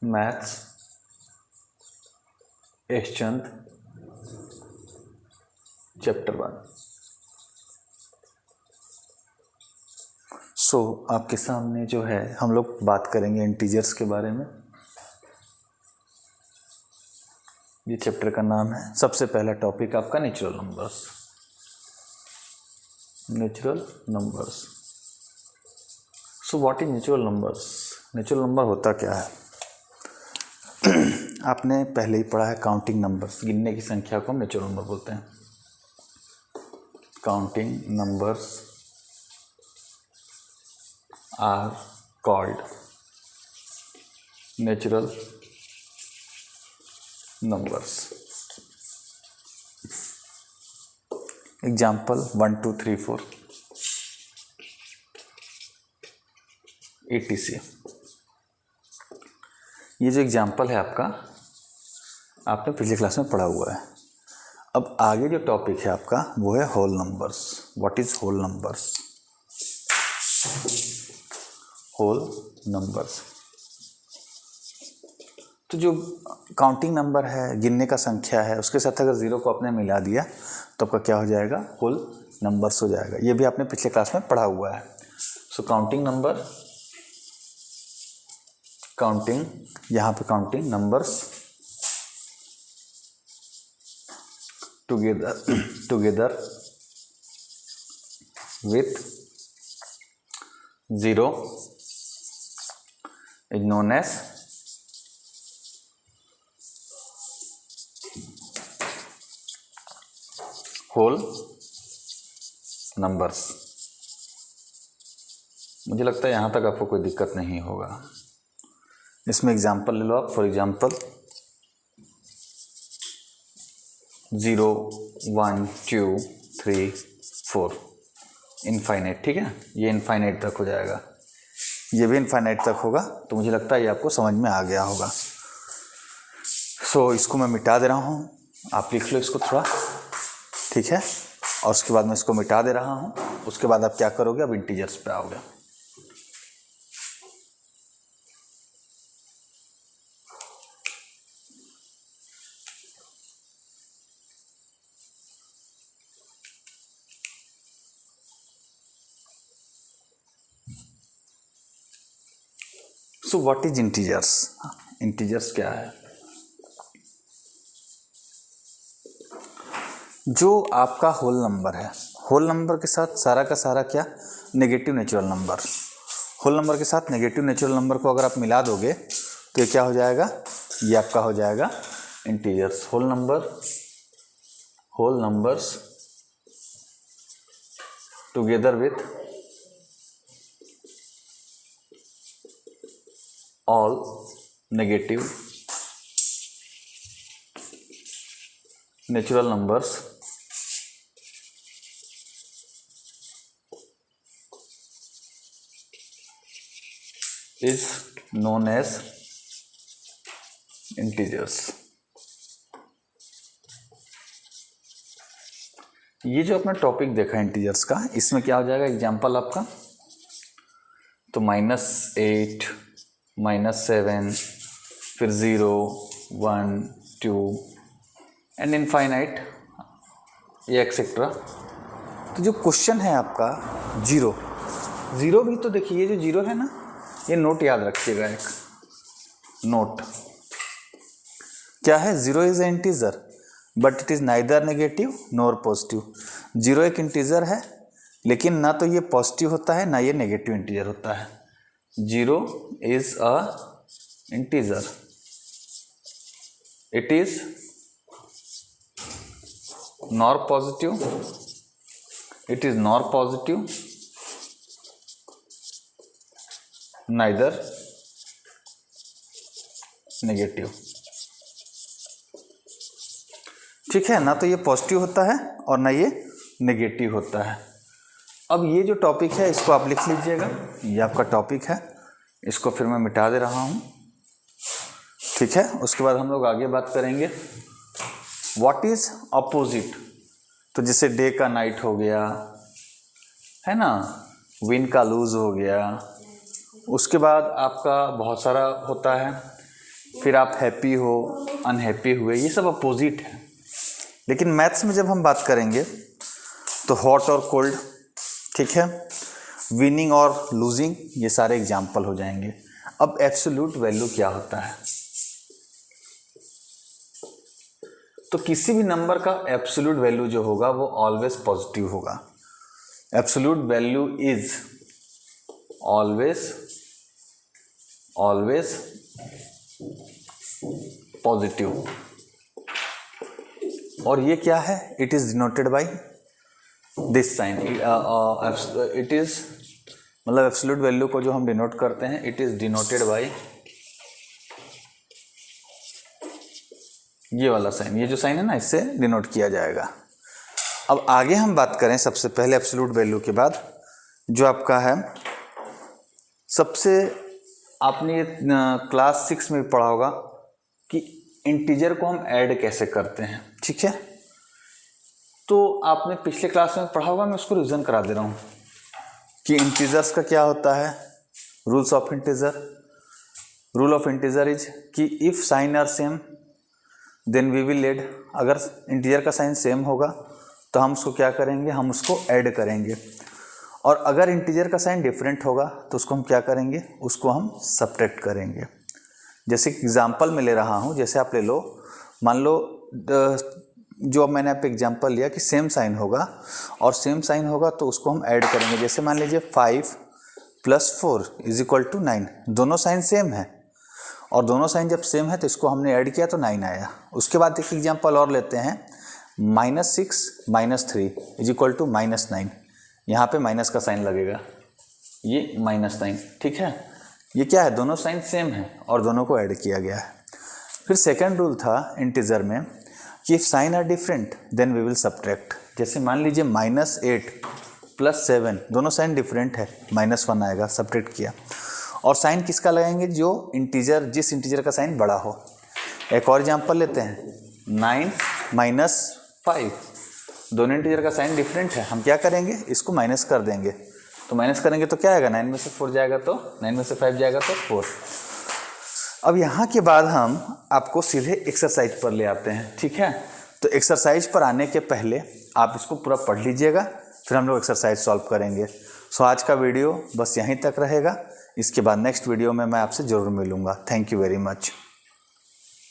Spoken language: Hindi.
Maths यशचंद chapter 1। सो आपके सामने जो है हम लोग बात करेंगे इंटीजर्स के बारे में। ये चैप्टर का नाम है। सबसे पहला टॉपिक आपका natural numbers. Natural numbers. So what is natural numbers? Natural number होता क्या है? आपने पहले ही पढ़ा है काउंटिंग नंबर्स, गिनने की संख्या को हम नेचुरल नंबर बोलते हैं। Counting numbers are called natural numbers. Example 1 2 3 4 etc। ये जो एग्जाम्पल है आपका, आपने पिछले क्लास में पढ़ा हुआ है। अब आगे जो टॉपिक है आपका वो है whole numbers. What is whole numbers? Whole numbers तो जो काउंटिंग नंबर है, गिनने का संख्या है, उसके साथ अगर ज़ीरो को आपने मिला दिया तो आपका क्या हो जाएगा? होल नंबर्स हो जाएगा। ये भी आपने पिछले क्लास में पढ़ा हुआ है। सो काउंटिंग नंबर, काउंटिंग, यहाँ पे counting numbers together with zero is known as whole numbers। मुझे लगता है यहाँ तक आपको कोई दिक्कत नहीं होगा। इसमें एग्जाम्पल ले लो आप। For example 0 1 2 3 4 infinite. ठीक है, ये इनफाइनाइट तक हो जाएगा, ये भी इनफाइनाइट तक होगा। तो मुझे लगता है ये आपको समझ में आ गया होगा। सो इसको मैं मिटा दे रहा हूँ, आप लिख लो इसको थोड़ा, ठीक है। और उसके बाद मैं इसको मिटा दे रहा हूँ। उसके बाद आप क्या करोगे? अब इंटीजर्स पे आओगे। So what is integers? Integers क्या है? जो आपका होल नंबर है, होल नंबर के साथ सारा का सारा क्या? Negative natural number. Whole number के साथ नेगेटिव नेचुरल नंबर को अगर आप मिला दोगे तो ये क्या हो जाएगा? ये आपका हो जाएगा integers. Whole numbers together with all negative natural numbers is known as integers। ये जो अपना टॉपिक देखा इंटीजर्स का, इसमें क्या हो जाएगा? एग्जाम्पल आपका तो -8 -7 फिर 0 1 2 एंड इनफाइनाइट, ये एक्सेट्रा। तो जो क्वेश्चन है आपका जीरो भी, तो देखिए ये जो जीरो है ना, ये नोट याद रखिएगा, एक नोट क्या है? Zero is a integer but it is neither negative nor positive. Zero एक इंटीजर है लेकिन ना तो ये पॉजिटिव होता है ना ये नेगेटिव इंटीजर होता है। Zero is a integer, it is nor positive, it is nor positive neither negative। ठीक है ना, तो ये पॉजिटिव होता है और ना ये नेगेटिव होता है। अब ये जो टॉपिक है इसको आप लिख लीजिएगा, ये आपका टॉपिक है। इसको फिर मैं मिटा दे रहा हूँ, ठीक है। उसके बाद हम लोग आगे बात करेंगे व्हाट इज अपोजिट। तो जैसे डे का नाइट हो गया है ना, विन का लूज हो गया। उसके बाद आपका बहुत सारा होता है फिर आप हैप्पी हो, अनहैप्पी हुए, ये सब अपोजिट है। लेकिन मैथ्स में जब हम बात करेंगे तो हॉट और कोल्ड, ठीक है, विनिंग और लूजिंग, ये सारे एग्जाम्पल हो जाएंगे। अब एब्सोल्यूट वैल्यू क्या होता है? तो किसी भी नंबर का एब्सोल्यूट वैल्यू जो होगा वो ऑलवेज पॉजिटिव होगा। Absolute value is always positive. और ये क्या है? It is denoted by this sign. It is मतलब एब्सोल्यूट वैल्यू को जो हम डिनोट करते हैं, इट इज डिनोटेड बाय ये वाला साइन। ये जो साइन है ना, इससे डिनोट किया जाएगा। अब आगे हम बात करें सबसे पहले एब्सोल्यूट वैल्यू के बाद जो आपका है, सबसे आपने क्लास 6 में पढ़ा होगा कि इंटीजर को हम ऐड कैसे करते हैं, ठीक है। तो आपने पिछले क्लास में पढ़ा होगा, मैं उसको रिविजन करा दे रहा हूँ कि इंटीजर्स का क्या होता है, rules of integer. Rule of integer is कि if sign are same then we will add. अगर इंटीजर का साइन सेम होगा तो हम उसको क्या करेंगे, हम उसको ऐड करेंगे। और अगर इंटीजर का साइन डिफरेंट होगा तो उसको हम क्या करेंगे, उसको हम सब्ट्रैक्ट करेंगे। जैसे एग्जांपल में ले रहा हूँ, जैसे आप ले लो, मान लो जो मैंने आप एग्जांपल लिया कि सेम साइन होगा, और सेम साइन होगा तो उसको हम ऐड करेंगे। जैसे मान लीजिए 5 + 4 = 9, दोनों साइन सेम है, और दोनों साइन जब सेम है तो इसको हमने ऐड किया तो 9 आया। उसके बाद एक एग्जांपल और लेते हैं, -6 - 3 = -9। यहाँ पे माइनस का साइन लगेगा, ये -9, ठीक है। ये क्या है, दोनों साइन सेम है और दोनों को ऐड किया गया है। फिर सेकंड रूल था इंटीजर में कि if sign are different then we will subtract. जैसे मान लीजिए -8 + 7, दोनों साइन डिफरेंट है, -1 आएगा, सब्ट्रैक्ट किया। और साइन किसका लगाएंगे, जो इंटीजर, जिस इंटीजर का साइन बड़ा हो। एक और एग्जांपल लेते हैं, 9 - 5, दोनों इंटीजर का साइन डिफरेंट है, हम क्या करेंगे, इसको माइनस कर देंगे। तो माइनस करेंगे तो क्या आएगा, 9 में से 4 जाएगा तो 9 में से 5 जाएगा तो 4। अब यहाँ के बाद हम आपको सीधे एक्सरसाइज पर ले आते हैं, ठीक है। तो एक्सरसाइज पर आने के पहले आप इसको पूरा पढ़ लीजिएगा, फिर हम लोग एक्सरसाइज सॉल्व करेंगे। सो आज का वीडियो बस यहीं तक रहेगा। इसके बाद नेक्स्ट वीडियो में मैं आपसे ज़रूर मिलूँगा। Thank you very much.